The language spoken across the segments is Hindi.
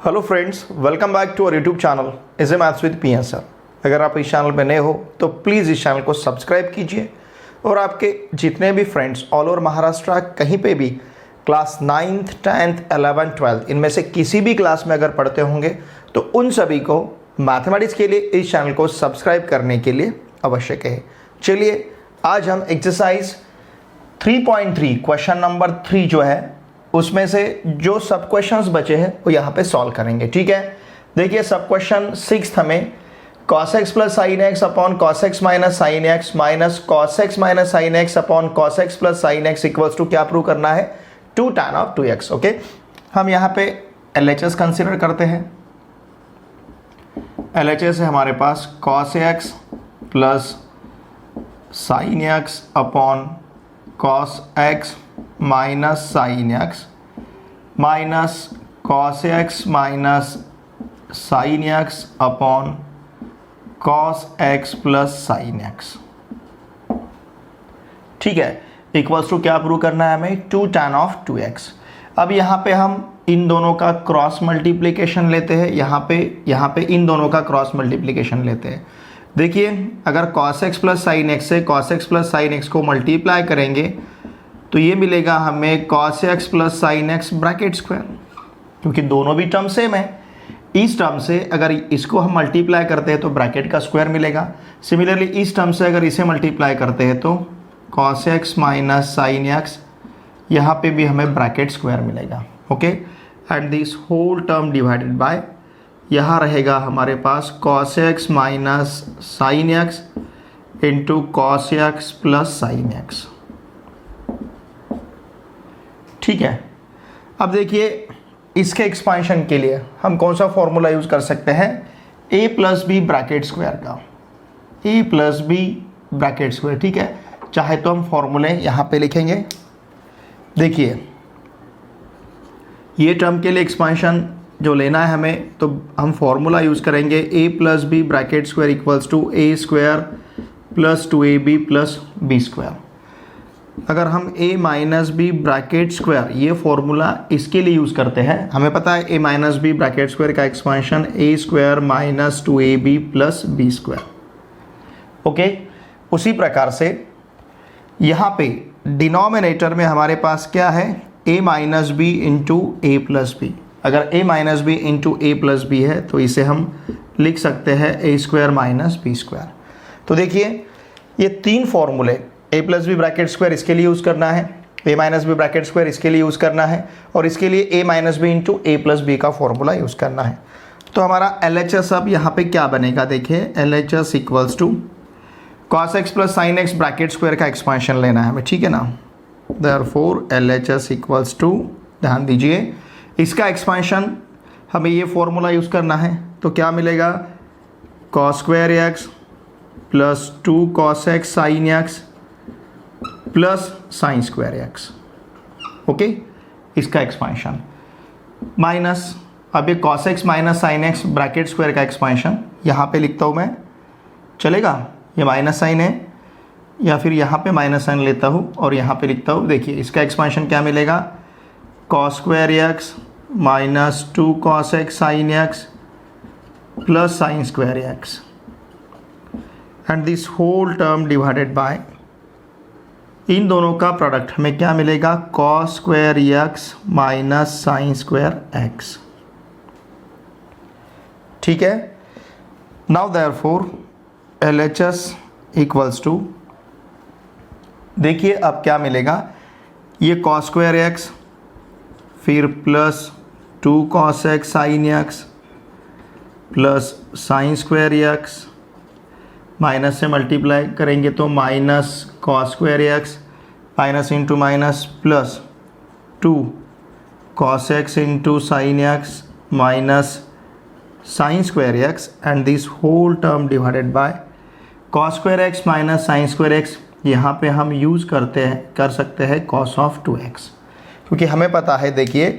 Hello friends, welcome back to our YouTube channel is maths with P N sir. अगर आप इस चैनल पे नए हो तो प्लीज़ इस चैनल को सब्सक्राइब कीजिए और आपके जितने भी फ्रेंड्स ऑल ओवर महाराष्ट्र कहीं पे भी class 9th 10th 11th 12th इनमें से किसी भी क्लास में अगर पढ़ते होंगे तो उन सभी को मैथमेटिक्स के लिए इस चैनल को सब्सक्राइब करने के लिए अवश्य कहें। चलिए आज हम एक्सरसाइज 3.3 क्वेश्चन नंबर 3 जो है उसमें से जो सब क्वेश्चंस बचे हैं वो यहाँ पे सॉल्व करेंगे। ठीक है, देखिए सब क्वेश्चन 6 हमें cos x plus sine x upon cos x minus sine x minus cos x minus sine x upon cos x plus sine x equals to क्या प्रूव करना है 2 tan ऑफ 2x। ओके, हम यहाँ पे LHS कंसिडर करते हैं। LHS है हमारे पास cos x plus sine x upon cos x minus sine x minus cos x minus sine x upon cos x plus sine x. ठीक है, इक्वल्स टू क्या प्रूव करना है हमें 2 tan ऑफ 2x। अब यहाँ पे हम इन दोनों का क्रॉस मल्टीप्लिकेशन लेते हैं, यहाँ पे इन दोनों का क्रॉस मल्टीप्लिकेशन लेते हैं। देखिए अगर cos x plus sine x से cos x plus sine x को मल्टीप्लाई करेंगे तो ये मिलेगा हमें cos x plus sine x bracket square, क्योंकि दोनों भी टर्म सेम है। इस टर्म से अगर इसको हम मल्टीप्लाई करते हैं तो ब्रैकेट का स्क्वायर मिलेगा। सिमिलरली इस टर्म से अगर इसे मल्टीप्लाई करते हैं तो cos x minus sine x, यहाँ पे भी हमें ब्रैकेट स्क्वायर मिलेगा। Okay, and this whole term divided by यहाँ रहेगा हमारे पास cos x minus sine x into cos x plus sine x. ठीक है, अब देखिए इसके एक्सपांशन के लिए हम कौन सा फॉर्मूला यूज़ कर सकते हैं, a plus B bracket square का, a plus B bracket square. ठीक है, चाहे तो हम फॉर्मूले यहाँ पे लिखेंगे। देखिए ये टर्म के लिए एक्सपांशन जो लेना है हमें तो हम फॉर्मूला यूज़ करेंगे a plus B bracket square equals to a square plus 2ab plus B square. अगर हम a minus B bracket square ये फॉर्मूला इसके लिए यूज़ करते हैं, हमें पता है a minus B bracket square का expansion a square minus 2ab plus B square. Okay, उसी प्रकार से यहाँ पे डिनोमिनेटर में हमारे पास क्या है a minus b into a plus b. अगर a minus b into a plus b है तो इसे हम लिख सकते हैं a square minus B square. तो देखिए ये तीन फॉर्मूले a plus B bracket square इसके लिए यूज़ करना है, a minus B bracket square इसके लिए यूज़ करना है और इसके लिए a minus b into a plus b का फॉर्मूला यूज़ करना है। तो हमारा LHS अब यहाँ पे क्या बनेगा, देखिए LHS equals to cos x plus sine x bracket square का एक्सपांशन लेना है हमें। ठीक है ना, देयरफॉर LHS इक्वल्स टू, ध्यान दीजिए इसका एक्सपांशन हमें ये फॉर्मूला यूज़ करना है तो क्या मिलेगा cos square x plus 2 cos x sine X plus sine square x. Okay, इसका एक्सपांशन माइनस, अब ये cos x minus sine x bracket square का एक्सपांशन यहाँ पे लिखता हूँ मैं, चलेगा? ये माइनस साइन है या फिर यहाँ पे माइनस साइन लेता हूँ और यहाँ पे लिखता हूँ। देखिए इसका एक्सपांशन क्या मिलेगा cos square x minus 2 cos x sine X plus sine square x and this whole term divided by इन दोनों का प्रोडक्ट हमें क्या मिलेगा cos square x minus sine square X. ठीक है, now therefore LHS equals to, देखिए अब क्या मिलेगा, ये cos स्क्वायर एक्स फिर plus 2 cos x sine X plus sine square x, minus से मल्टीप्लाई करेंगे तो minus cos square x minus into minus plus 2 cos x into sine x minus sine square x and this whole term divided by cos square x minus sine square x. यहाँ पे हम यूज़ कर सकते हैं cos ऑफ 2x, क्योंकि हमें पता है देखिए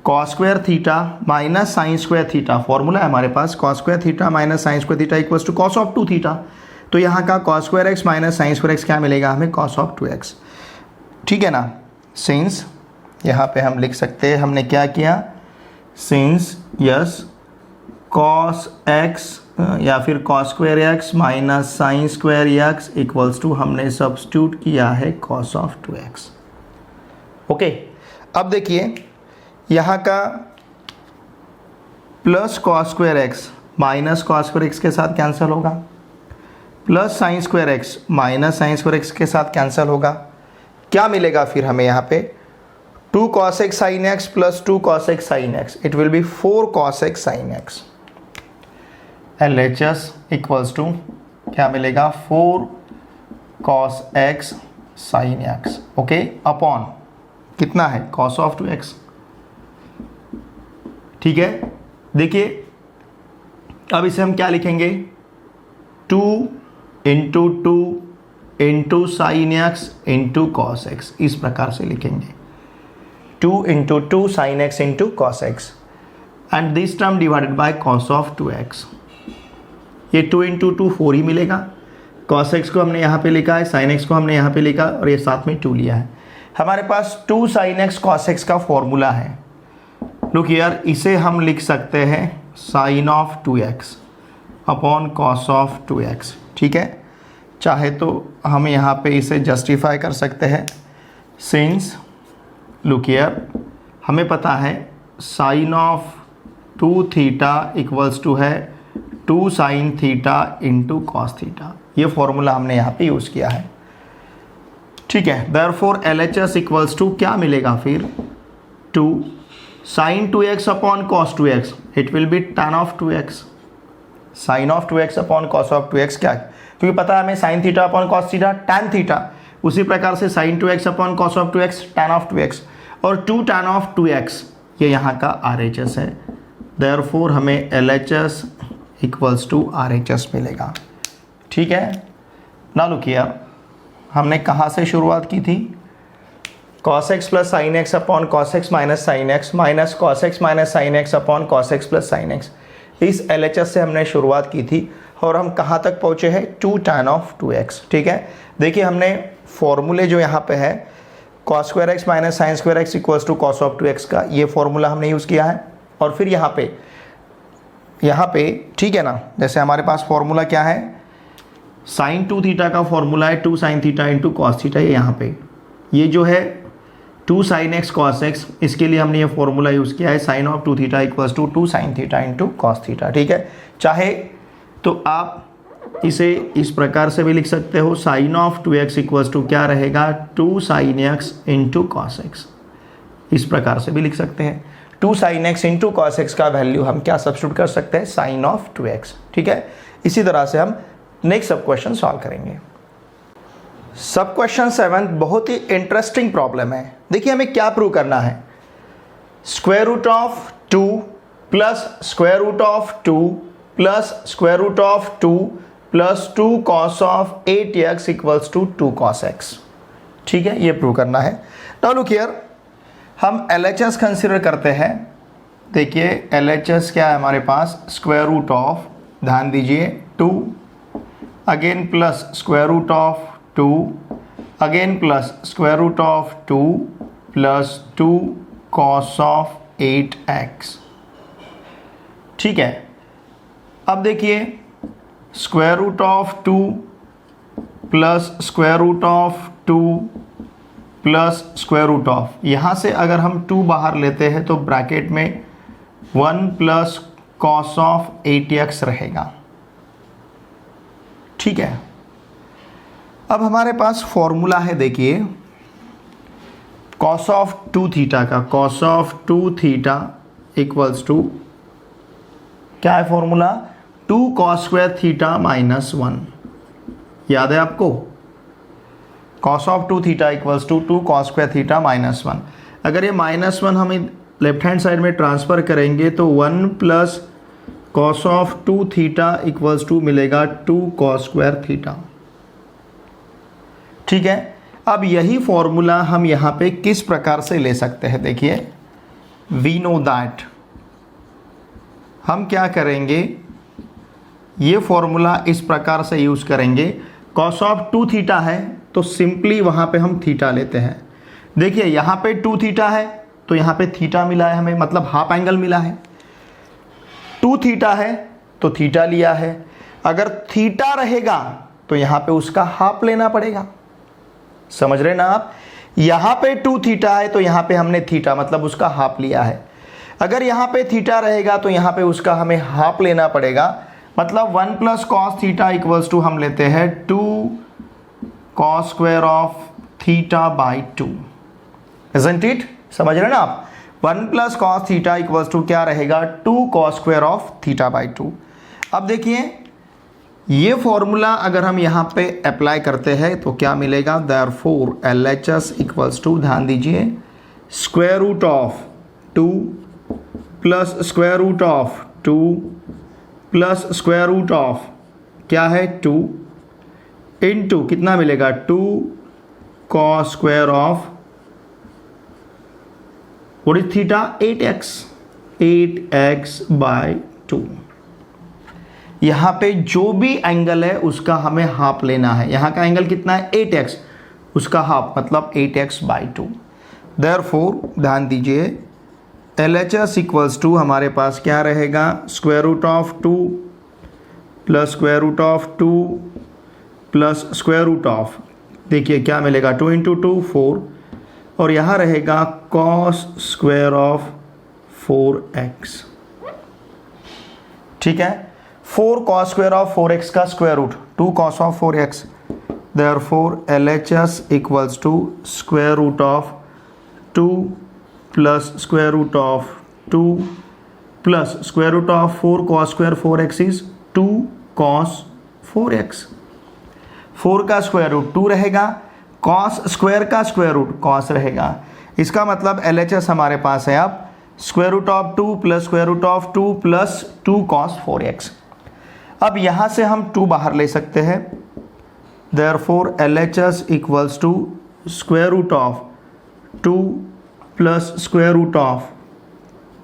cos square theta minus sine square theta formula है हमारे पास, cos square theta minus sine square theta equals to cos of 2 theta. तो यहाँ का cos square x minus sine square x क्या मिलेगा हमें cos ऑफ 2x। ठीक है ना, सिंस यहाँ पे हम लिख सकते हैं हमने क्या किया, सिंस यस कॉस एक्स या फिर cos square x minus sine square x equals to हमने सब्स्टिट्यूट किया है कॉस ऑफ 2x। ओके, अब देखिए यहाँ का plus cos square x minus cos square x के साथ कैंसिल होगा, plus sine square x minus sine square x के साथ कैंसिल होगा। क्या मिलेगा फिर हमें यहाँ पे 2 cos x sin x plus 2 cos x sin x, it will be 4 cos x sin x। LHS equals to क्या मिलेगा 4 cos x sin x, okay, upon कितना है cos ऑफ 2x। ठीक है, देखिए अब इसे हम क्या लिखेंगे 2 into 2 into sine x into cos x, इस प्रकार से लिखेंगे 2 into 2 sine x into cos x and this term divided by cos of 2x। ये 2 इंटू 2 4 ही मिलेगा, कॉस एक्स को हमने यहाँ पे लिखा है, साइन एक्स को हमने यहाँ पे लिखा और ये साथ में 2 लिया है। हमारे पास 2 साइन एक्स कॉस एक्स का फॉर्मूला है। लुक यार, इसे हम लिख सकते हैं sine of 2x upon cos of 2x। ठीक है, चाहे तो हम यहाँ पे इसे जस्टिफाई कर सकते हैं सिंस लुक हियर हमें पता है sine of 2 theta equals to है 2 sine theta into cos theta. ये फॉर्मूला हमने यहाँ पे यूज़ किया है। ठीक है, देयरफॉर LHS इक्वल्स टू क्या मिलेगा फिर 2 sine 2x upon cos 2x, it will be tan of 2x। Sine of 2x upon cos of 2x क्या, क्योंकि पता है हमें sine theta upon cos theta tan theta, उसी प्रकार से sine 2x upon cos of 2x tan of 2x और 2 tan ऑफ 2x ये यहाँ का RHS है। देयरफॉर हमें LHS इक्वल्स टू RHS मिलेगा। ठीक है, ना लुक हियर, हमने कहाँ से शुरुआत की थी cos x plus sine x upon cos x minus sine x minus cos x minus sine x upon cos x plus sine x. इस LHS से हमने शुरुआत की थी और हम कहाँ तक पहुँचे हैं 2 tan ऑफ 2x। ठीक है, देखिए हमने फॉर्मूले जो यहाँ पे है cos square x minus sine square x equals to cos of 2x का ये फॉर्मूला हमने यूज़ किया है। और फिर यहाँ पे ठीक है ना, जैसे हमारे पास फॉर्मूला क्या है साइन 2 थीटा का फॉर्मूला है 2 sine theta into cos theta. ये यहाँ पे ये जो है 2 साइन एक्स कॉस एक्स, इसके लिए हमने ये फॉर्मूला यूज़ किया है sine of 2 theta equals to 2 sine theta into cos theta. ठीक है, चाहे तो आप इसे इस प्रकार से भी लिख सकते हो sign of 2x equals to क्या रहेगा 2 sine x into cos x, इस प्रकार से भी लिख सकते हैं। 2 sine x into cos x का वैल्यू हम क्या सब्स्टिट्यूट कर सकते हैं साइन ऑफ 2x। ठीक है, इसी तरह से हम नेक्स्ट सब क्वेश्चन सॉल्व करेंगे। सब क्वेश्चन 7 बहुत ही इंटरेस्टिंग प्रॉब्लम है। देखिए हमें क्या प्रूव करना है, square root of 2 plus square root of 2 plus square root of 2 plus 2 cos of 8x equals to 2 कॉस x। ठीक है, ये प्रूव करना है। नाउ लुक हियर, हम LHS कंसिडर करते हैं। देखिए LHS क्या है हमारे पास, स्क्वायर रूट ऑफ, ध्यान दीजिए 2 again plus square root of 2 again plus square root of 2 plus 2 cos of 8x। ठीक है, अब देखिए square root of 2 plus square root of 2 plus square root of, यहाँ से अगर हम 2 बाहर लेते हैं तो ब्रैकेट में 1 प्लस कॉस ऑफ 8x रहेगा। ठीक है, अब हमारे पास फॉर्मूला है, देखिए कॉस ऑफ 2 थीटा का, cos of 2 theta equals to क्या है formula 2 cos square theta minus 1। याद है आपको, cos of 2 theta equals to 2 cos square theta minus 1। अगर ये माइनस 1 हम लेफ्ट हैंड साइड में ट्रांसफ़र करेंगे तो 1 plus cos of 2 theta equals to मिलेगा 2 कॉस स्क्वायर थीटा। ठीक है, अब यही फॉर्मूला हम यहाँ पे किस प्रकार से ले सकते हैं, देखिए वी नो दैट हम क्या करेंगे, ये फॉर्मूला इस प्रकार से यूज़ करेंगे। कॉस ऑफ 2 थीटा है तो सिंपली वहाँ पे हम थीटा लेते हैं। देखिए यहाँ पे 2 थीटा है तो यहाँ पे थीटा मिला है हमें, मतलब हाफ एंगल मिला है। टू थीटा है तो थीटा लिया है, अगर थीटा रहेगा तो यहां पे उसका हाफ लेना पड़ेगा। समझ रहे ना आप, यहां पे टू थीटा है तो यहां पे हमने थीटा मतलब उसका हाफ लिया है, अगर यहां पे थीटा रहेगा तो यहां पे उसका हमें हाफ लेना पड़ेगा, मतलब 1 plus cos theta equals to हम लेते हैं 2 cos square of theta by 2, isn't it? समझ रहे ना आप, 1 plus cos theta equals to क्या रहेगा 2 cos square of theta by 2। अब देखिए ये फॉर्मूला अगर हम यहाँ पे अप्लाई करते हैं तो क्या मिलेगा, देयरफॉर LHS इक्वल्स टू, ध्यान दीजिए, square root of 2 plus square root of 2 plus square root of क्या है 2 इनटू कितना मिलेगा 2 cos square of what is theta 8x by 2। यहां पे जो भी एंगल है उसका हमें हाफ लेना है, यहां का एंगल कितना है 8x, उसका हाफ मतलब 8x बाय 2। देयरफॉर ध्यान दीजिए LHS इक्वल्स टू हमारे पास क्या रहेगा, square root of 2 plus square root of 2 plus square root of, देखिए क्या मिलेगा 2 इंटू 2 4, और यहाँ रहेगा कॉस स्क्वायर ऑफ 4x। ठीक है, 4 कॉस स्क्वायर ऑफ 4x का square root 2 cos of 4x, therefore LHS equals to square root of 2 plus square root of 2 plus square root of 4 cos square 4x is 2 cos 4x। 4 का स्क्वायर रूट 2 रहेगा, कॉस स्क्वायर का स्क्वायर रूट कॉस रहेगा, इसका मतलब LHS हमारे पास है अब square root of 2 plus square root of 2 plus 2 cos 4x। अब यहाँ से हम 2 बाहर ले सकते हैं, therefore LHS equals to square root of 2 plus square root of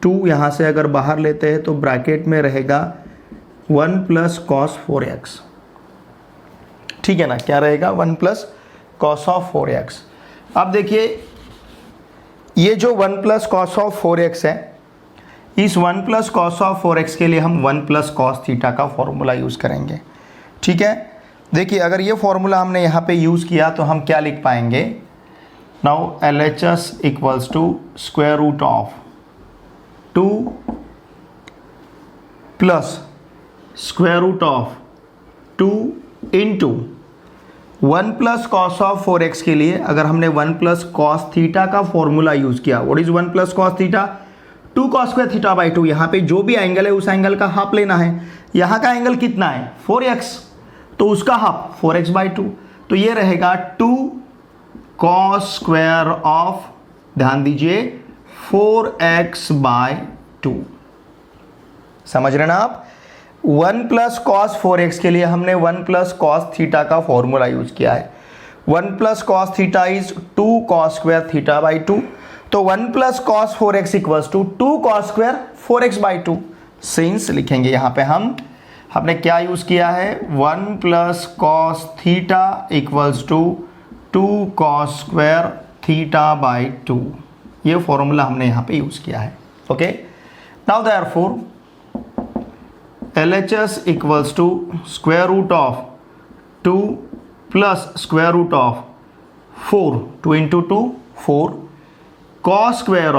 2, यहाँ से अगर बाहर लेते हैं तो ब्रैकेट में रहेगा 1 प्लस कॉस 4x। ठीक है ना, क्या रहेगा 1 प्लस कॉस ऑफ 4x। अब देखिए ये जो 1 प्लस कॉस ऑफ 4x है, इस 1 प्लस कॉस ऑफ 4x के लिए हम 1 प्लस कॉस थीटा का फॉर्मूला यूज़ करेंगे। ठीक है, देखिए अगर ये फॉर्मूला हमने यहाँ पे यूज़ किया तो हम क्या लिख पाएंगे, now LHS equals to square root of 2 plus square root of 2 into 1 plus cos of 4x के लिए अगर हमने 1 प्लस कॉस थीटा का फॉर्मूला यूज किया, what is 1 plus cos theta 2 cos square theta by 2, यहाँ पे जो भी एंगल है उस एंगल का हाफ लेना है, यहाँ का एंगल कितना है 4x, तो उसका हाफ 4x बाई 2, तो ये रहेगा 2 कॉस स्क्वायर ऑफ, ध्यान दीजिए 4x बाय 2। समझ रहे ना आप, 1 प्लस कॉस 4x के लिए हमने 1 प्लस कॉस थीटा का फॉर्मूला यूज किया है। 1 plus cos theta is 2 cos square theta by 2, तो 1 plus cos 4x equals to 2 cos square 4x by 2। Since लिखेंगे यहाँ पे हमने क्या यूज किया है, 1 plus cos theta equals to 2 cos square theta by 2, ये फॉर्मूला हमने यहाँ पे यूज किया है। Okay, now therefore LHS equals to square root of 2 plus square root of 4, 2 into 2 4, cos square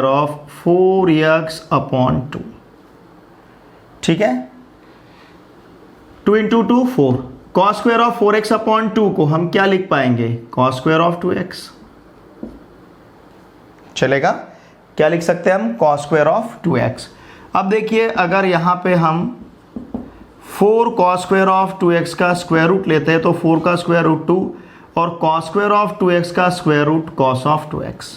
of 4x upon 2। ठीक है, 2 into 2 4, cos square of 4x upon 2 को हम क्या लिख पाएंगे, कॉस स्क्वायर ऑफ 2x। चलेगा, क्या लिख सकते हैं हम, कॉस स्क्वायर ऑफ 2x। अब देखिए अगर यहाँ पे हम 4 कॉस स्क्वायर ऑफ 2x का स्क्वायर रूट लेते हैं तो 4 का स्क्वायर रूट 2 और कॉस स्क्वायर ऑफ 2x का square root cos of 2x।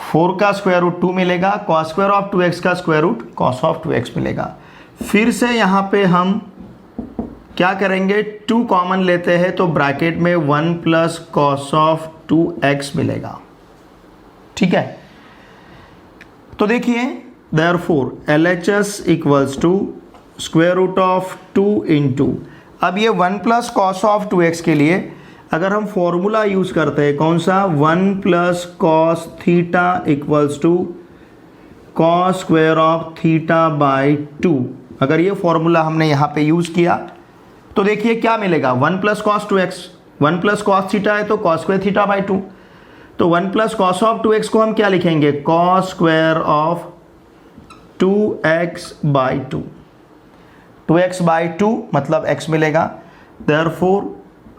4 का स्क्वायर रूट 2 मिलेगा, कॉस स्क्वायर ऑफ 2x का square root cos of 2x मिलेगा। फिर से यहाँ पे हम क्या करेंगे, 2 कॉमन लेते हैं तो ब्रैकेट में 1 प्लस कॉस ऑफ 2x मिलेगा। ठीक है, तो देखिए therefore LHS equals to square root of 2 into, अब ये 1 प्लस कॉस ऑफ 2x के लिए अगर हम फॉर्मूला यूज करते हैं कौन सा, 1 plus cos theta equals to cos square of theta by 2, अगर ये फॉर्मूला हमने यहाँ पे यूज़ किया तो देखिए क्या मिलेगा, 1 plus cos 2x, 1 plus cos theta है तो कॉस स्क्वायर थीटा बाई 2, तो 1 प्लस कॉस ऑफ 2x को हम क्या लिखेंगे, cos square of 2x by 2, 2x by 2 मतलब x मिलेगा, therefore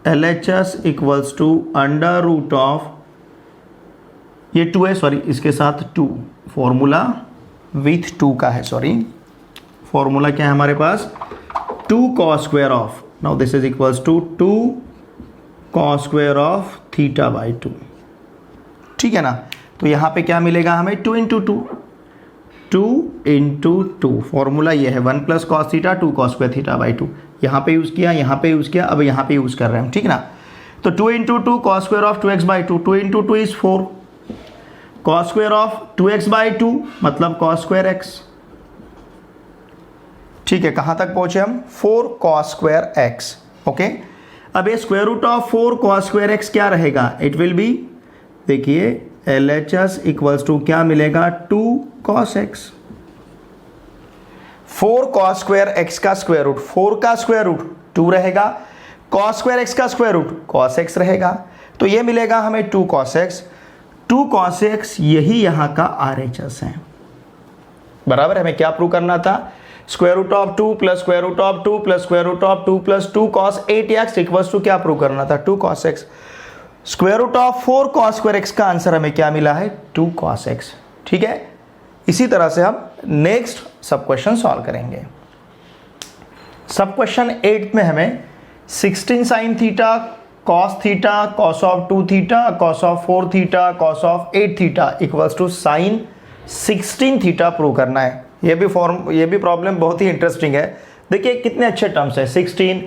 LHS equals to under root of, ये 2 है सॉरी, इसके साथ 2, फॉर्मूला विथ 2 का है, सॉरी फॉर्मूला क्या है हमारे पास, 2 cos square of, now this is equals to 2 cos square of theta by 2, ठीक है ना। तो यहाँ पे क्या मिलेगा हमें, 2 इंटू 2, 2 इंटू 2, फॉर्मूला ये है 1 plus cos theta 2 cos square theta by 2, यहाँ पे यूज़ किया, यहाँ पे यूज़ किया, अब यहाँ पे यूज़ कर रहे हैं हम, ठीक ना। तो 2 into 2 cos square of 2x by 2, 2 into 2 is 4, cos square of 2x by 2 मतलब cos स्क्वायर x, ठीक है, कहाँ तक पहुँचे हम, 4 cos स्क्वायर x, ओके। अब ये square root of 4 cos square x क्या रहेगा, इट विल बी, देखिए LHS इक्वल्स टू क्या मिलेगा, 2 cos x, 4 cos square x का स्क्वायर रूट, 4 का स्क्वायर रूट 2 रहेगा, cos स्क्वायर x का स्क्वायर रूट cos x रहेगा, तो ये मिलेगा हमें 2 cos x, 2 cos x यही यहाँ का RHS है, बराबर। हमें क्या प्रूव करना था, square root of 2 plus square root of 2 plus square root of 2 plus 2 cos 8x equals to क्या प्रूव करना था, 2 cos x, square root of 4 cos square x का आंसर हमें क्या मिला है, 2 cos x, ठीक है। इसी तरह से हम नेक्स्ट सब क्वेश्चन सॉल्व करेंगे। सब क्वेश्चन 8 में हमें 16 sine theta cos theta cos of 2 theta cos of 4 theta cos of 8 theta equals to sine 16 theta prove करना है। ये भी प्रॉब्लम बहुत ही इंटरेस्टिंग है, देखिए कितने अच्छे टर्म्स है, 16,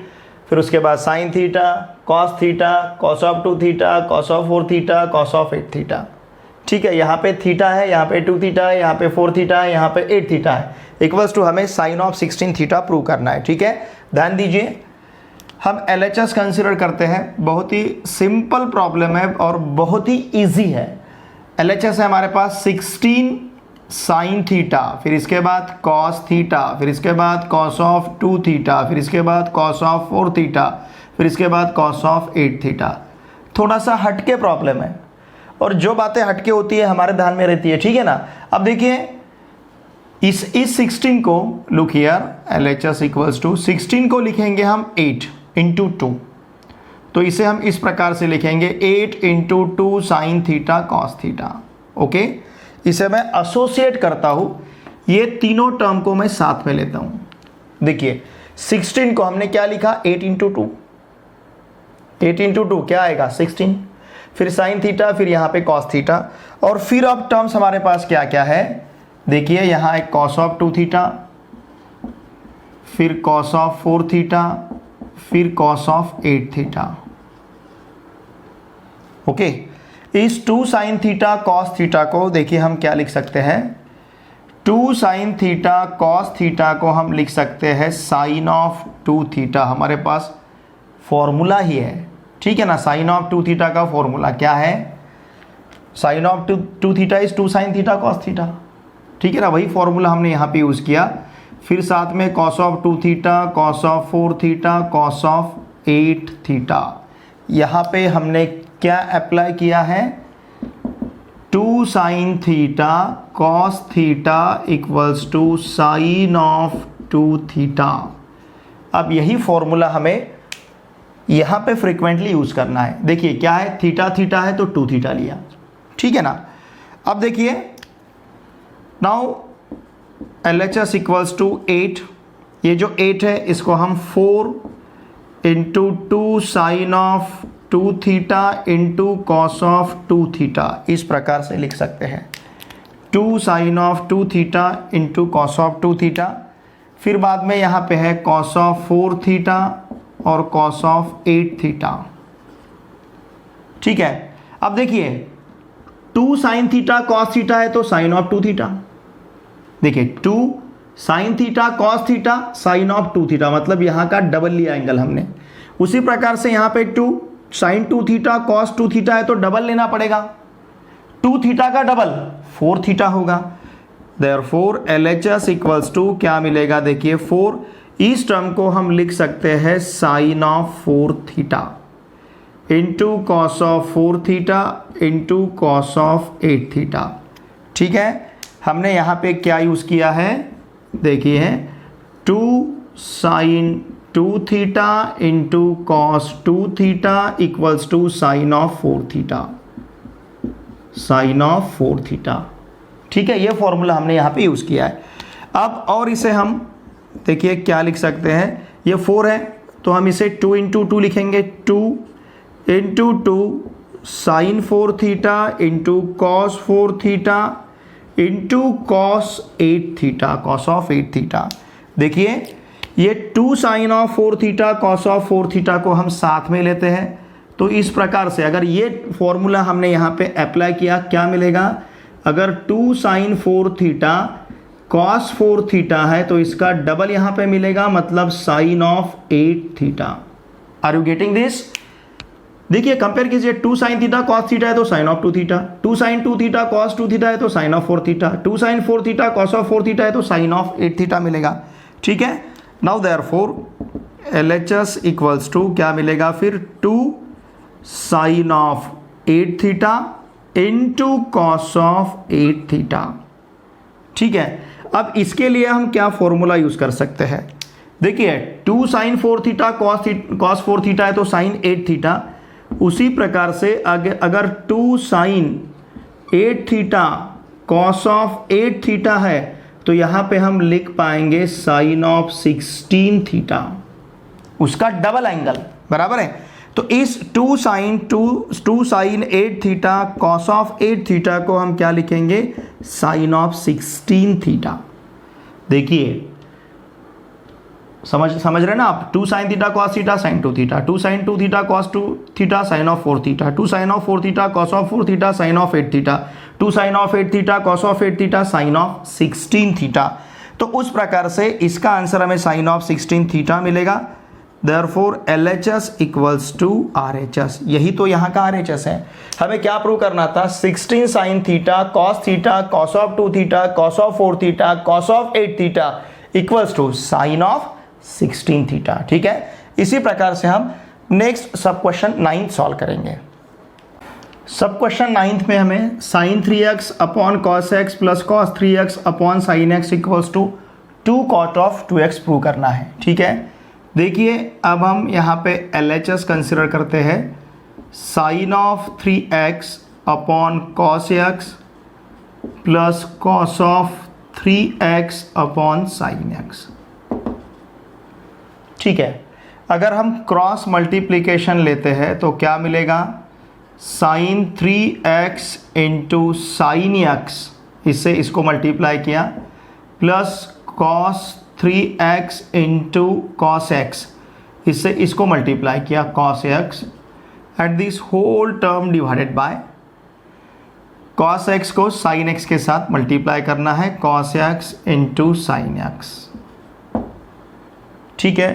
फिर उसके बाद sign theta cos theta cos of 2 theta cos of 4 theta cos of 8 theta, ठीक है। यहाँ पे थीटा है, यहाँ पे 2 थीटा है, यहाँ पे 4 थीटा है, यहाँ पे 8 थीटा है, इक्वल्स टू हमें साइन ऑफ 16 थीटा प्रूव करना है, ठीक है। ध्यान दीजिए, हम LHS कंसिडर करते हैं, बहुत ही सिंपल प्रॉब्लम है और बहुत ही इजी है। LHS है हमारे पास 16 साइन थीटा, फिर इसके बाद cos थीटा, फिर इसके बाद cos ऑफ 2 थीटा, फिर इसके बाद cos ऑफ 4 थीटा, फिर इसके बाद cos ऑफ 8 थीटा। थोड़ा सा हटके प्रॉब्लम है और जो बातें हटके होती है हमारे ध्यान में रहती है, ठीक है ना। अब देखिए इस 16 को, look here, LHS equals to 16 को लिखेंगे हम 8 इंटू 2, तो इसे हम इस प्रकार से लिखेंगे 8 into 2 sine theta cos theta, okay. इसे मैं एसोसिएट करता हूं, ये तीनों टर्म को मैं साथ में लेता हूं। देखिए 16 को हमने क्या लिखा, 8 इंटू 2, 8 इंटू 2 क्या आएगा 16, फिर साइन थीटा, फिर यहाँ पे कॉस थीटा, और फिर अब टर्म्स हमारे पास क्या क्या है, देखिए यहाँ एक कॉस ऑफ 2 थीटा, फिर कॉस ऑफ 4 थीटा, फिर कॉस ऑफ 8 थीटा, ओके। इस 2 साइन थीटा कॉस थीटा को देखिए हम क्या लिख सकते हैं, 2 साइन थीटा कॉस थीटा को हम लिख सकते हैं साइन ऑफ 2 थीटा, हमारे पास फॉर्मूला ही है, ठीक है ना। साइन ऑफ 2 थीटा का फॉर्मूला क्या है, sine of 2 theta is 2 sine theta cos theta, ठीक है ना, वही फॉर्मूला हमने यहाँ पे यूज़ किया। फिर साथ में cos of 2 theta, cos of 4 theta, cos of 8 theta, यहाँ पे हमने क्या अप्लाई किया है, 2 sine theta cos theta equals to sine of 2 theta. अब यही फॉर्मूला हमें यहाँ पे फ्रीक्वेंटली यूज़ करना है। देखिए क्या है, थीटा थीटा है तो 2 थीटा लिया, ठीक है ना। अब देखिए नाउ LHS इक्वल्स टू 8, ये जो 8 है इसको हम 4 into 2 sine of 2 theta into cos of 2 theta इस प्रकार से लिख सकते हैं, 2 sine of 2 theta into cos of 2 theta, फिर बाद में यहाँ पे है कॉस ऑफ 4 थीटा और कॉस ऑफ 8 थीटा, ठीक है। अब देखिए 2 साइन थीटा कॉस थीटा है तो साइन ऑफ 2 थीटा, देखिए 2 sine theta cos theta sine of 2 theta, मतलब यहाँ का डबल लिया एंगल हमने। उसी प्रकार से यहाँ पे 2 साइन 2 थीटा कॉस 2 थीटा है तो डबल लेना पड़ेगा, 2 थीटा का डबल 4 थीटा होगा, देयरफॉर LHS इक्वल्स टू क्या मिलेगा, देखिए 4, इस टर्म को हम लिख सकते हैं sine of 4 theta into cos of 4 theta into cos of 8 theta. ठीक है, हमने यहाँ पे क्या यूज़ किया है, देखिए 2 sine 2 theta into cos 2 theta equals to sine of 4 theta, sine of 4 theta. ठीक है, ये फॉर्मूला हमने यहाँ पे यूज़ किया है। अब और इसे हम देखिए क्या लिख सकते हैं, ये 4 है तो हम इसे 2 इंटू 2 लिखेंगे, 2 into 2 sine 4 theta into cos 4 theta into cos 8 theta, cos of 8 theta. देखिए ये 2 sine of 4 theta cos of 4 theta को हम साथ में लेते हैं, तो इस प्रकार से अगर ये फॉर्मूला हमने यहाँ पे अप्लाई किया, क्या मिलेगा, अगर 2 साइन 4 थीटा कॉस 4 थीटा है तो इसका डबल यहाँ पे मिलेगा, मतलब sine of 8 theta. Are you getting this? देखिए कंपेयर कीजिए, 2 साइन थीटा कॉस थीटा है तो sine of 2 theta, 2 sine 2 theta cos 2 theta है तो sine of 4 theta, 2 sine 4 theta cos of 4 theta है तो साइन ऑफ 8 थीटा मिलेगा। ठीक है, now therefore LHS equals to क्या मिलेगा फिर, 2 sine of 8 theta into cos of 8 theta. ठीक है, अब इसके लिए हम क्या फॉर्मूला यूज कर सकते हैं, देखिए 2 साइन 4 थीटा कॉस 4 थीटा है तो साइन 8 थीटा, उसी प्रकार से अगर 2 sine 8 theta cos of 8 theta है तो यहाँ पे हम लिख पाएंगे साइन ऑफ 16 थीटा, उसका डबल एंगल, बराबर है। तो इस 2 sine 8 theta cos of 8 theta को हम क्या लिखेंगे, साइन ऑफ 16 थीटा। देखिए समझ रहे ना आप, 2 sine theta cos theta sine 2 theta, 2 sine 2 theta cos 2 theta sine of 4 theta, 2 sine of 4 theta cos of 4 theta sine of 8 theta, 2 sine of 8 theta cos of 8 theta sine of 16 theta. तो उस प्रकार से इसका आंसर हमें साइन ऑफ 16 थीटा मिलेगा। Therefore LHS equals to RHS, यही तो यहाँ का RHS है। हमें क्या प्रूव करना था, 16 sine theta cos of 2 theta cos of 4 theta cos of 8 theta equals to sine of 16 theta. ठीक है, इसी प्रकार से हम नेक्स्ट सब क्वेश्चन 9 सॉल्व करेंगे। सब क्वेश्चन 9 में हमें sine 3x upon cos x plus cos 3x upon sine x equals to 2 cot of 2x prove करना है। ठीक है, देखिए अब हम यहाँ पे LHS कंसिडर करते हैं, sine of 3x upon cos x plus cos of 3x upon sine x। ठीक है, अगर हम क्रॉस मल्टीप्लिकेशन लेते हैं तो क्या मिलेगा, sign 3x into sine x, इससे इसको मल्टीप्लाई किया, plus cos 3x into cos x, इससे इसको मल्टीप्लाई किया cos x, at this whole term divided by cos x को साइन x के साथ मल्टीप्लाई करना है, cos x into sine x। ठीक है,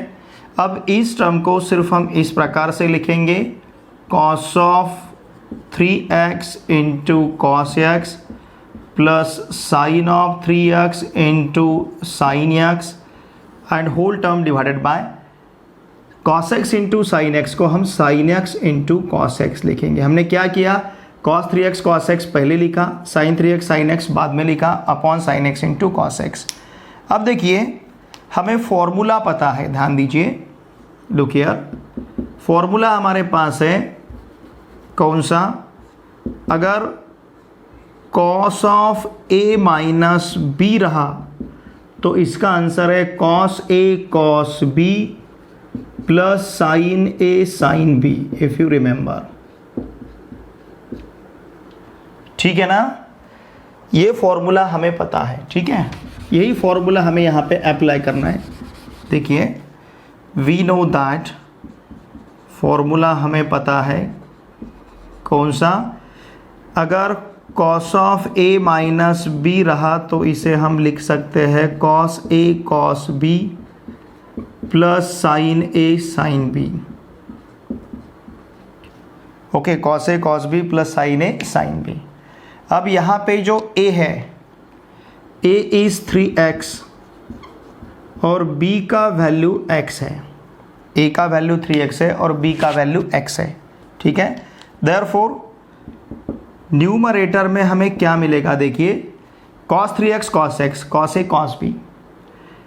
अब इस टर्म को सिर्फ हम इस प्रकार से लिखेंगे, cos of 3x into cos x plus sine of 3x into sine x and whole term divided by cos x into sine x को हम sine x into cos x लिखेंगे। हमने क्या किया, कॉस 3x कॉस x पहले लिखा, साइन 3x साइन x बाद में लिखा, upon sine x into cos x। अब देखिए हमें फॉर्मूला पता है, ध्यान दीजिए, लुक हियर, फॉर्मूला हमारे पास है कौन सा, अगर cos of a minus b रहा तो इसका आंसर है cos a cos b plus sine a sine b, if you remember. ठीक है ना, ये फॉर्मूला हमें पता है। ठीक है, यही फॉर्मूला हमें यहाँ पे अप्लाई करना है। देखिए वी नो दैट, फॉर्मूला हमें पता है कौन सा, अगर cos of a minus b रहा तो इसे हम लिख सकते हैं cos a cos b plus sine a sine b। Okay, cos a cos b plus sine a sine b। अब यहाँ पे जो a है, a इज़ 3x और b का वैल्यू x है, a का वैल्यू 3x है और b का वैल्यू x है, ठीक है। देयरफॉर न्यूमरेटर में हमें क्या मिलेगा, देखिए cos 3x cos x, cos a cos b,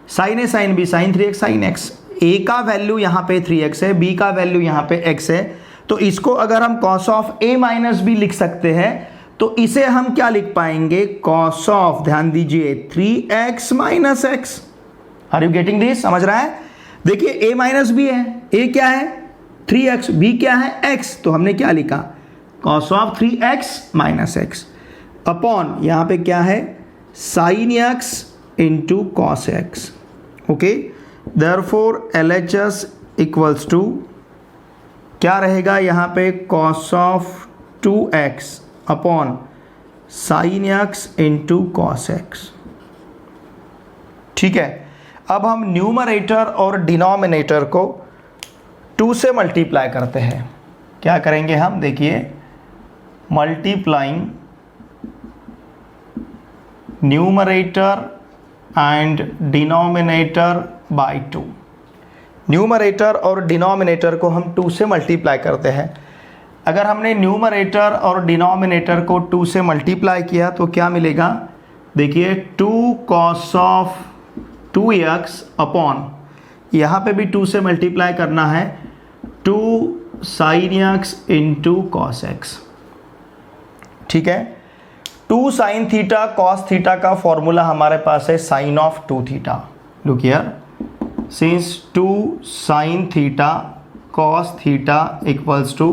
sin a sin b sin 3x sin x। a का वैल्यू यहाँ पे 3x है, b का वैल्यू यहाँ पे x है, तो इसको अगर हम cos of a minus b लिख सकते हैं तो इसे हम क्या लिख पाएंगे, cos ऑफ, ध्यान दीजिए, 3x minus x। Are you getting this, समझ रहा है। देखिए a माइनस b है, a क्या है 3x, b क्या है x, तो हमने क्या लिखा, cos of 3x minus x upon यहाँ पे क्या है sin x into cos x। Okay, therefore LHS equals to क्या रहेगा यहाँ पे, cos of 2x upon sin x into cos x, ठीक है। अब हम न्यूमरेटर और डिनोमिनेटर को 2 से मल्टीप्लाई करते हैं। क्या करेंगे हम, देखिए multiplying numerator and denominator bye 2। Numerator और डिनोमिनेटर को हम 2 से मल्टीप्लाई करते हैं। अगर हमने न्यूमरेटर और डिनोमिनेटर को 2 से मल्टीप्लाई किया तो क्या मिलेगा, देखिए 2 cos ऑफ 2x अपॉन, यहाँ पे भी 2 से मल्टीप्लाई करना है, 2 sin x into cos x, ठीक है। 2 sin थीटा cos थीटा का फॉर्मूला हमारे पास है sin of 2 theta. Look here, since 2 sin theta cos theta equals to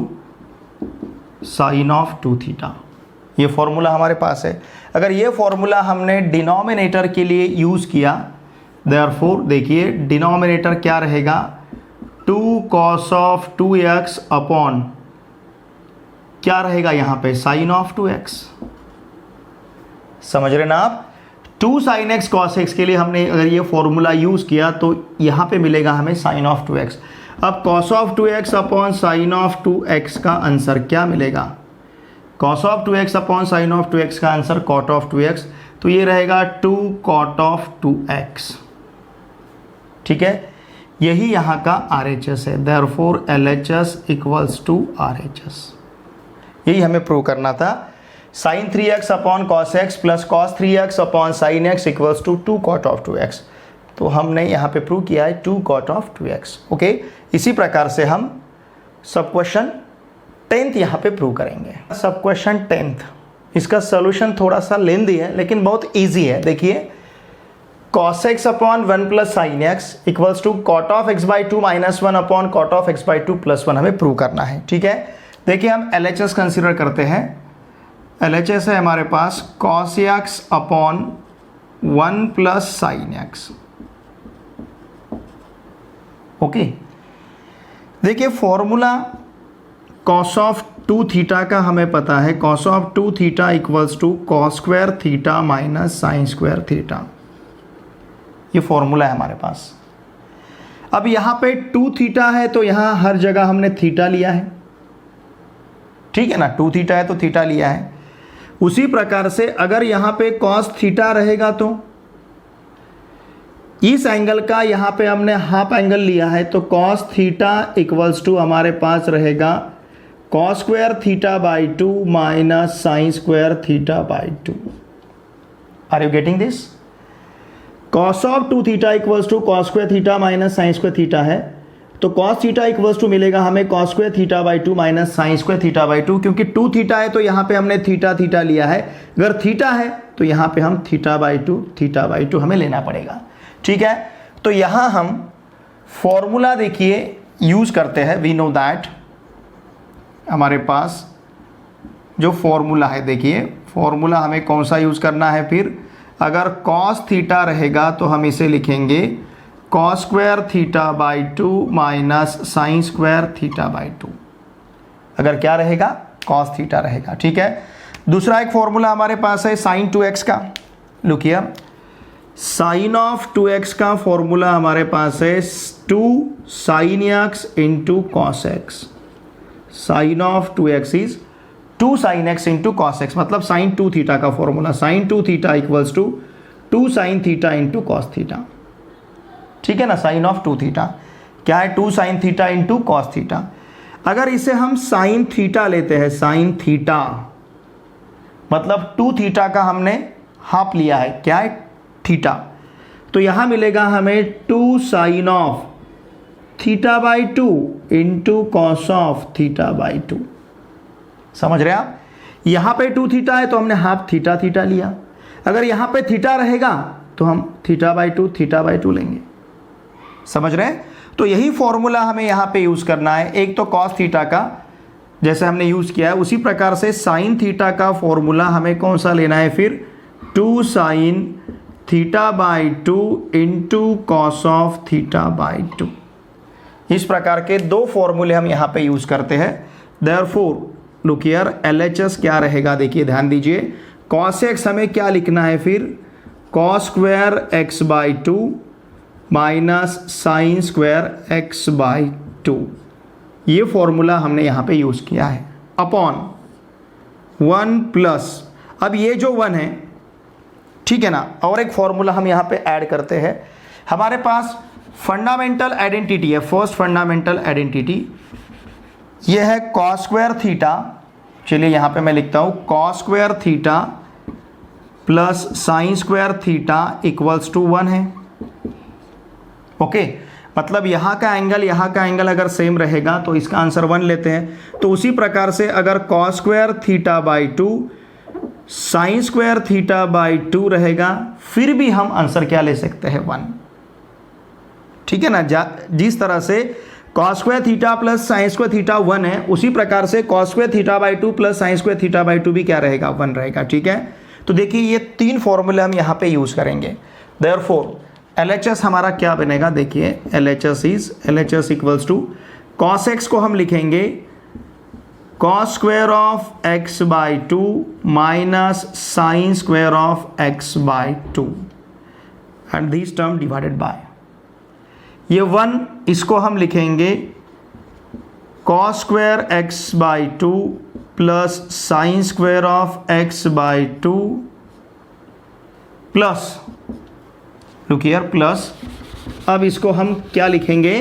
sin of 2 theta, ये फॉर्मूला हमारे पास है। अगर ये फॉर्मूला हमने डिनोमिनेटर के लिए यूज़ किया, देयरफॉर देखिए डिनोमिनेटर क्या रहेगा, 2 cos ऑफ 2x अपॉन क्या रहेगा यहाँ पे, sin ऑफ 2x। समझ रहे ना आप, 2 sin x cos x के लिए हमने अगर ये फॉर्मूला यूज़ किया तो यहाँ पे मिलेगा हमें sin ऑफ 2x। अब cos of 2x upon sin of 2x का आंसर क्या मिलेगा, cos of 2x upon sin of 2x का आंसर cot ऑफ 2x, तो ये रहेगा 2 cot ऑफ 2x, ठीक है। यही यहाँ का RHS है, therefore LHS equals to RHS। यही हमें प्रूव करना था, sin 3x upon cos x plus cos 3x upon sin x equals to 2 cot of 2x। तो हमने यहाँ पे प्रूव किया है 2 cot ऑफ 2x। ओके, इसी प्रकार से हम सब क्वेश्चन 10th यहाँ पे प्रूव करेंगे। सब क्वेश्चन 10th, इसका सोल्यूशन थोड़ा सा लेंदी है लेकिन बहुत ईजी है। देखिए cos x upon 1 plus sine x equals to cot of x by 2 minus 1 upon cot of x by 2 plus 1 हमें प्रूव करना है, ठीक है। देखिए हम LHS कंसिडर करते हैं। LHS है हमारे पास cos x upon 1 plus sine x. Okay, देखिए फॉर्मूला cos ऑफ 2 थीटा का हमें पता है, cos of 2 theta equals to cos square theta minus sine square theta, ये फॉर्मूला है हमारे पास। अब यहाँ पे 2 थीटा है तो यहाँ हर जगह हमने थीटा लिया है, ठीक है ना, 2 थीटा है तो थीटा लिया है। उसी प्रकार से अगर यहाँ पे cos थीटा रहेगा तो इस एंगल का यहाँ पे हमने हाफ एंगल लिया है, तो cos थीटा इक्वल्स टू हमारे पास रहेगा cos square theta by 2 minus sine square theta by 2। Are you getting this? cos of 2 theta equals to cos square theta minus sine square theta है, तो cos थीटा इक्वल्स टू मिलेगा हमें cos square theta by 2 minus sine square theta by 2। क्योंकि 2 थीटा है तो यहाँ पे हमने थीटा थीटा लिया है, अगर थीटा है तो यहाँ पे हम थीटा बाई 2 हमें लेना पड़ेगा, ठीक है। तो यहाँ हम फॉर्मूला देखिए यूज़ करते हैं। वी नो दैट हमारे पास जो फॉर्मूला है, देखिए फॉर्मूला हमें कौन सा यूज़ करना है। फिर अगर cos थीटा रहेगा तो हम इसे लिखेंगे cos square theta by 2 minus sine square theta by 2। अगर क्या रहेगा, cos थीटा रहेगा, ठीक है। दूसरा एक फॉर्मूला हमारे पास है साइन 2x का। Look here, sign of 2x का फॉर्मूला हमारे पास है 2 sine x into cos x. Sine of 2x is 2 sine x into cos x, मतलब साइन 2 थीटा का फॉर्मूला। Sine 2 theta equals to 2 sine theta into cos theta, ठीक है ना, साइन ऑफ 2 थीटा क्या है, 2 sine theta into cos theta. अगर इसे हम साइन थीटा लेते हैं, साइन थीटा मतलब 2 थीटा का हमने हाफ लिया है, क्या है, थीटा, तो यहां मिलेगा हमें 2 sine of theta by 2 into cos of theta by 2। समझ रहे आप, यहां पे 2 थीटा है तो हमने हाफ थीटा थीटा लिया, अगर यहां पे थीटा रहेगा तो हम थीटा बाई 2 लेंगे। समझ रहे हैं, तो यही फॉर्मूला हमें यहां पे यूज करना है। एक तो कॉस थीटा का जैसे हमने यूज किया है, उसी प्रकार से साइन थीटा का फॉर्मूला हमें कौन सा लेना है फिर, 2 sine theta by 2 into cos of theta by 2। इस प्रकार के 2 फॉर्मूले हम यहाँ पे यूज करते हैं। देयरफॉर लुक हियर, LHS क्या रहेगा, देखिए ध्यान दीजिए, कॉस एक्स हमें क्या लिखना है फिर, cos square x by 2 minus sine square x by 2। ये फॉर्मूला हमने यहाँ पे यूज किया है, अपॉन 1 प्लस, अब ये जो 1 है, ठीक है ना, और एक फॉर्मूला हम यहाँ पे ऐड करते हैं। हमारे पास फंडामेंटल आइडेंटिटी है, फर्स्ट फंडामेंटल आइडेंटिटी ये है कॉस स्क्वायर थीटा, चलिए यहाँ पे मैं लिखता हूँ cos square theta plus sine square theta equals to 1 है। ओके, मतलब यहाँ का एंगल अगर सेम रहेगा तो इसका आंसर 1 लेते हैं। तो उसी प्रकार से अगर cos square theta by 2 sign square theta by 2 रहेगा, फिर भी हम आंसर क्या ले सकते हैं, 1। ठीक है ना, जिस तरह से cos square theta plus sine square theta 1 है, उसी प्रकार से cos square theta by 2 plus sine square theta by 2 भी क्या रहेगा, 1 रहेगा। ठीक है, तो देखिए ये 3 फॉर्मूले हम यहाँ पे यूज करेंगे। देयरफॉर LHS हमारा क्या बनेगा, देखिए LHS equals to cos x को हम लिखेंगे cos square of x by 2 minus sine square of x by 2 and this term divided by ये 1, इसको हम लिखेंगे cos square x by 2 plus sine square of x by 2 plus, look here, plus, अब इसको हम क्या लिखेंगे,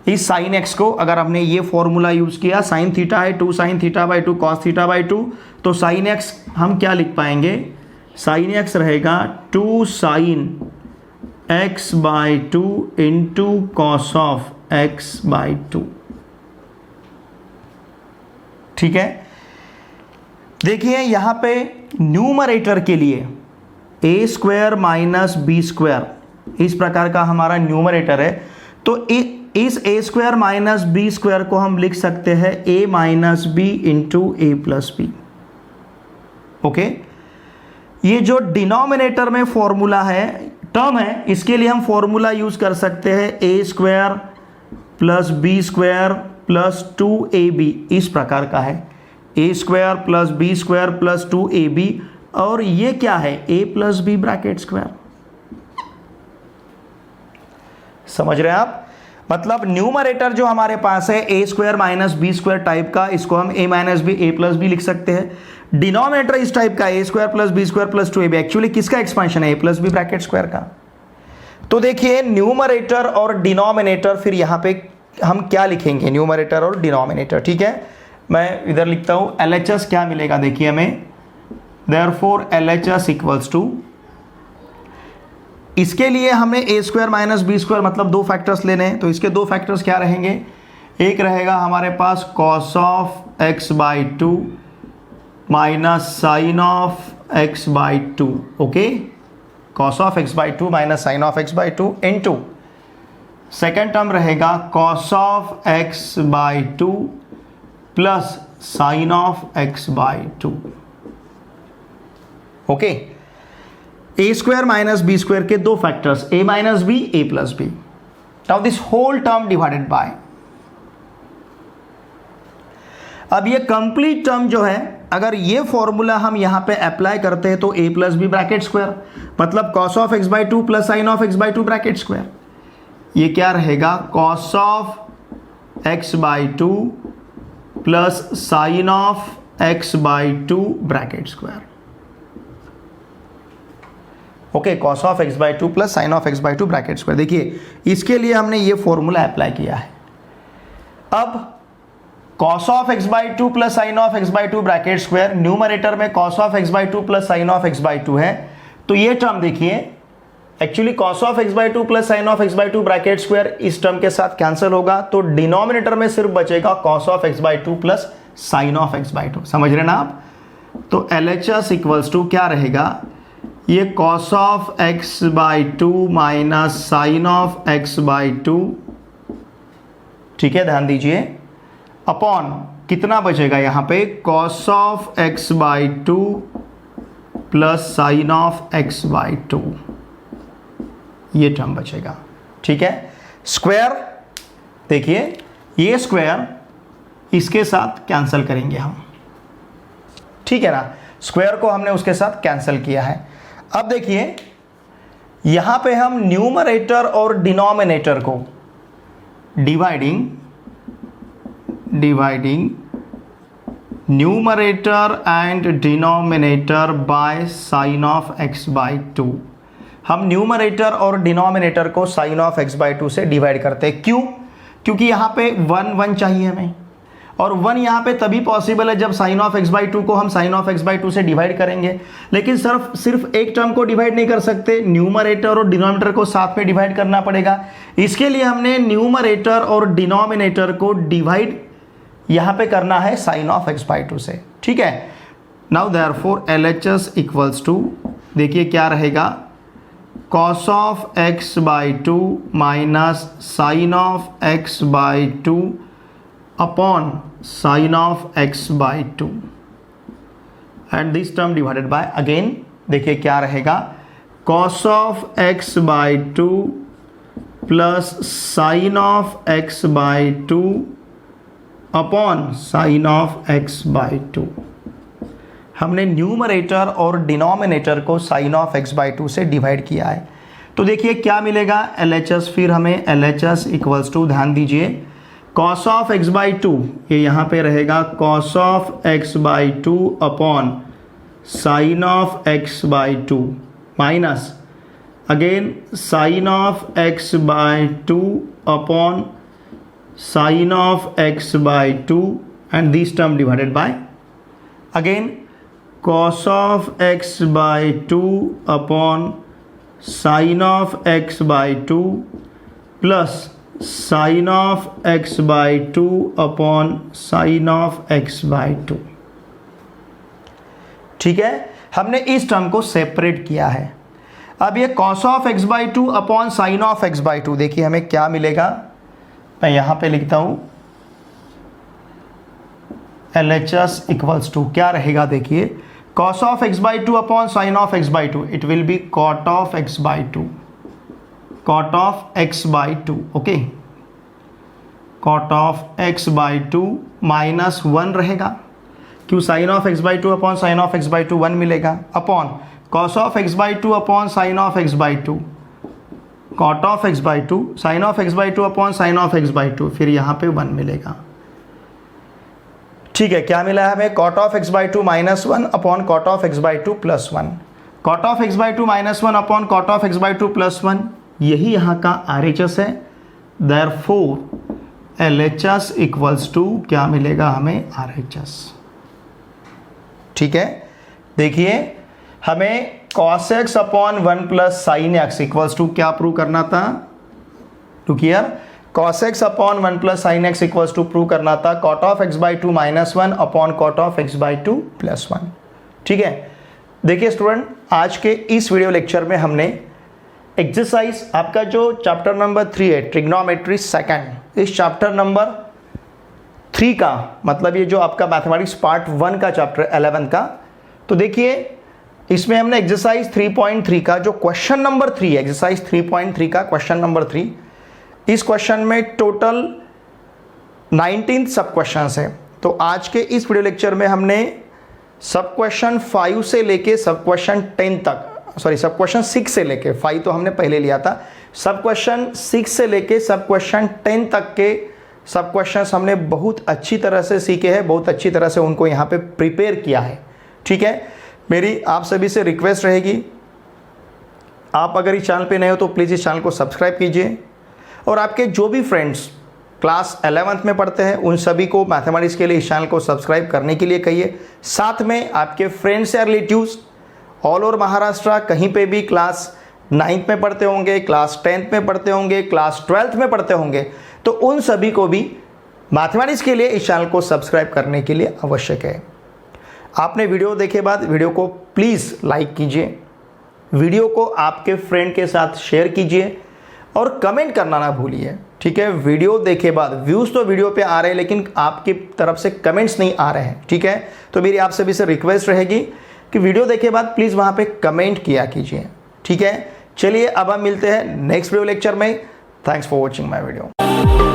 इस साइन एक्स को अगर हमने ये फॉर्मूला यूज किया, साइन थीटा है 2 sine theta by 2 cos theta by 2, तो साइन एक्स हम क्या लिख पाएंगे, साइन एक्स रहेगा 2 sine x by 2 into cos of x by 2। ठीक है, देखिए यहां पे न्यूमरेटर के लिए ए स्क्वायर माइनस बी स्क्वायर, इस प्रकार का हमारा न्यूमरेटर है, तो इस ए स्क्वायर माइनस बी स्क्वायर को हम लिख सकते हैं ए minus b into a plus B. Okay, ये जो डिनोमिनेटर में फॉर्मूला है, टर्म है, इसके लिए हम फॉर्मूला यूज कर सकते हैं A square plus B square plus 2ab, इस प्रकार का है, A square plus B square plus 2ab, और ये क्या है, a plus B bracket square. समझ रहे हैं आप, मतलब न्यूमरेटर जो हमारे पास है A square minus B square type का, इसको हम a minus B A plus B लिख सकते हैं। डिनोमिनेटर इस टाइप का A square plus B square plus 2ab, actually किसका एक्सपेंशन है, A plus B bracket square का। तो देखिए न्यूमरेटर और डिनोमिनेटर, फिर यहां पे हम क्या लिखेंगे, न्यूमरेटर और डिनोमिनेटर। ठीक है, मैं इधर लिखता हूं LHS क्या मिलेगा, देखिए हमें, देयरफॉर LHS इक्वल्स टू, इसके लिए हमें ए स्क्वायर माइनस बी स्क्वायर मतलब 2 फैक्टर्स लेने हैं, तो इसके 2 फैक्टर्स क्या रहेंगे, एक रहेगा हमारे पास cos of x by 2 minus sine of x by 2। Okay, cos of x by 2 minus sine of x by 2 into second term रहेगा cos of x by 2 plus sine of x by 2। Okay, A square minus B square के 2 factors, A minus B A plus B, now this whole term divided by, अब ये कंप्लीट टर्म जो है, अगर ये फॉर्मूला हम यहां पे अप्लाई करते हैं तो ए प्लस बी ब्रैकेट स्क्वायर, मतलब cos of x by 2 plus sine of x by 2 bracket square, ये क्या रहेगा, cos of x by 2 plus sine of x by 2 bracket square. Okay, cos of x by two plus sine of x by two bracket square. देखिए इसके लिए हमने ये फॉर्मूला अप्लाई किया है। अब cos of x by two plus sine of x by two bracket square, numerator में cos of x by two plus sine of x by two है, तो ये टर्म देखिए actually cos of x by two plus sine of x by two bracket square इस टर्म के साथ कैंसिल होगा, तो डिनोमिनेटर में सिर्फ बचेगा cos of x by two plus sine of x by to. समझ रहे ना आप? तो LHS इक्वल्स टू क्या रहेगा, ये cos of x by two minus sine of x by two, ठीक है, ध्यान दीजिए, अपॉन कितना बचेगा यहाँ पे, cos of x by two plus sine of x by two, ये टर्म बचेगा। ठीक है, स्क्वायर देखिए ये स्क्वायर इसके साथ कैंसिल करेंगे हम, ठीक है ना, स्क्वायर को हमने उसके साथ कैंसिल किया है। अब देखिए यहां पे हम न्यूमरेटर और डिनोमिनेटर को dividing numerator and denominator by sine of x by two, हम न्यूमरेटर और डिनोमिनेटर को sine of x by two से डिवाइड करते हैं। क्यों? क्योंकि यहाँ पे 1 चाहिए हमें, और 1 यहाँ पे तभी पॉसिबल है जब sine of x by two को हम sine of x by two से डिवाइड करेंगे। लेकिन सिर्फ एक टर्म को डिवाइड नहीं कर सकते, न्यूमरेटर और डिनोमिनेटर को साथ में डिवाइड करना पड़ेगा। इसके लिए हमने न्यूमरेटर और डिनोमिनेटर को डिवाइड यहाँ पे करना है sine of x by two से। ठीक है, now therefore LHS equals to, देखिए क्या रहेगा, cos of x by two minus sine of x by two upon sine of x by two and this term divided by, again देखिए क्या रहेगा, cos of x by two plus sine of x by two upon sine of x by two. हमने न्यूमरेटर और डिनोमिनेटर को sine of x by two से डिवाइड किया है, तो देखिए क्या मिलेगा LHS, फिर हमें LHS इक्वल्स टू, ध्यान दीजिए, cos of x by two, ये यहाँ पे रहेगा cos of x by two upon sine of x by two minus again sine of x by two upon sine of x by two and this term divided by, again cos of x by two upon sine of x by two plus sine of x by two upon sine of x by two. ठीक है, हमने इस टर्म को सेपरेट किया है। अब ये cos of x by two upon sine of x by to, देखिए हमें क्या मिलेगा, मैं यहां पे लिखता हूं LHS इक्वल्स टू क्या रहेगा, देखिए cos of x by two upon sine of x by two, it will be cot of x by two, cot of x by two, okay, cot of x by two minus 1 रहेगा, क्यों, sine of x by two upon sine of x by two 1 मिलेगा, upon cos of x by two upon sine of x by two, cot of x by two, sine of x by two upon sine of x by to, फिर यहाँ पे 1 मिलेगा। ठीक है, क्या मिला है हमें, cot of x by two minus 1 upon cot of x by two plus 1, cot of x by two minus 1 upon cot of x by two plus 1, यही यहाँ का RHS है। देयरफॉर LHS इक्वल्स टू क्या मिलेगा हमें, RHS। ठीक है, देखिए हमें cos x upon 1 plus sine x equals to क्या प्रूव करना था, to clear, cos x upon 1 plus sine x equals to prove करना था cot of x by two minus 1 upon cot of x by two plus 1। ठीक है, देखिए स्टूडेंट, आज के इस वीडियो लेक्चर में हमने एक्सरसाइज आपका जो चैप्टर नंबर 3 है ट्रिग्नोमेट्री सेकंड, इस चैप्टर नंबर 3 का मतलब ये जो आपका मैथमेटिक्स पार्ट 1 का चैप्टर 11 का, तो देखिए इसमें हमने एक्सरसाइज 3.3 का जो क्वेश्चन नंबर 3 है, एक्सरसाइज 3.3 का क्वेश्चन नंबर 3, इस क्वेश्चन में टोटल 19 सब क्वेश्चन हैं। तो आज के इस वीडियो लेक्चर में हमने सब क्वेश्चन 5 से लेके सब क्वेश्चन 10 तक, सॉरी सब क्वेश्चन 6 से लेके, 5 तो हमने पहले लिया था, सब क्वेश्चन 6 से लेके सब क्वेश्चन 10 तक के सब क्वेश्चन हमने बहुत अच्छी तरह से सीखे हैं, बहुत अच्छी तरह से उनको यहाँ पे प्रिपेयर किया है। ठीक है, मेरी आप सभी से रिक्वेस्ट रहेगी आप अगर इस चैनल पे नए हो तो प्लीज़ इस चैनल को सब्सक्राइब कीजिए, और आपके जो भी फ्रेंड्स क्लास 11th में पढ़ते हैं उन सभी को मैथमेटिक्स के लिए इस चैनल को सब्सक्राइब करने के लिए कहिए। साथ में आपके फ्रेंड्स या रिलेटिव्स ऑल ओवर महाराष्ट्र कहीं पे भी क्लास 9th में पढ़ते होंगे, क्लास 10th में पढ़ते होंगे, क्लास 12th में पढ़ते होंगे, तो उन सभी को भी मैथमेटिक्स के लिए इस चैनल को सब्सक्राइब करने के लिए आवश्यक है। आपने वीडियो देखे बाद वीडियो को प्लीज़ लाइक कीजिए, वीडियो को आपके फ्रेंड के साथ शेयर कीजिए और कमेंट करना ना भूलिए, ठीक है। वीडियो देखे बाद व्यूज़ तो वीडियो पे आ रहे हैं लेकिन आपकी तरफ से कमेंट्स नहीं आ रहे हैं, ठीक है। तो मेरी आप सभी से रिक्वेस्ट रहेगी कि वीडियो देखे बाद प्लीज़ वहाँ पे कमेंट किया कीजिए, ठीक है। चलिए अब हम मिलते हैं नेक्स्ट वीडियो लेक्चर में। Thanks for watching my video.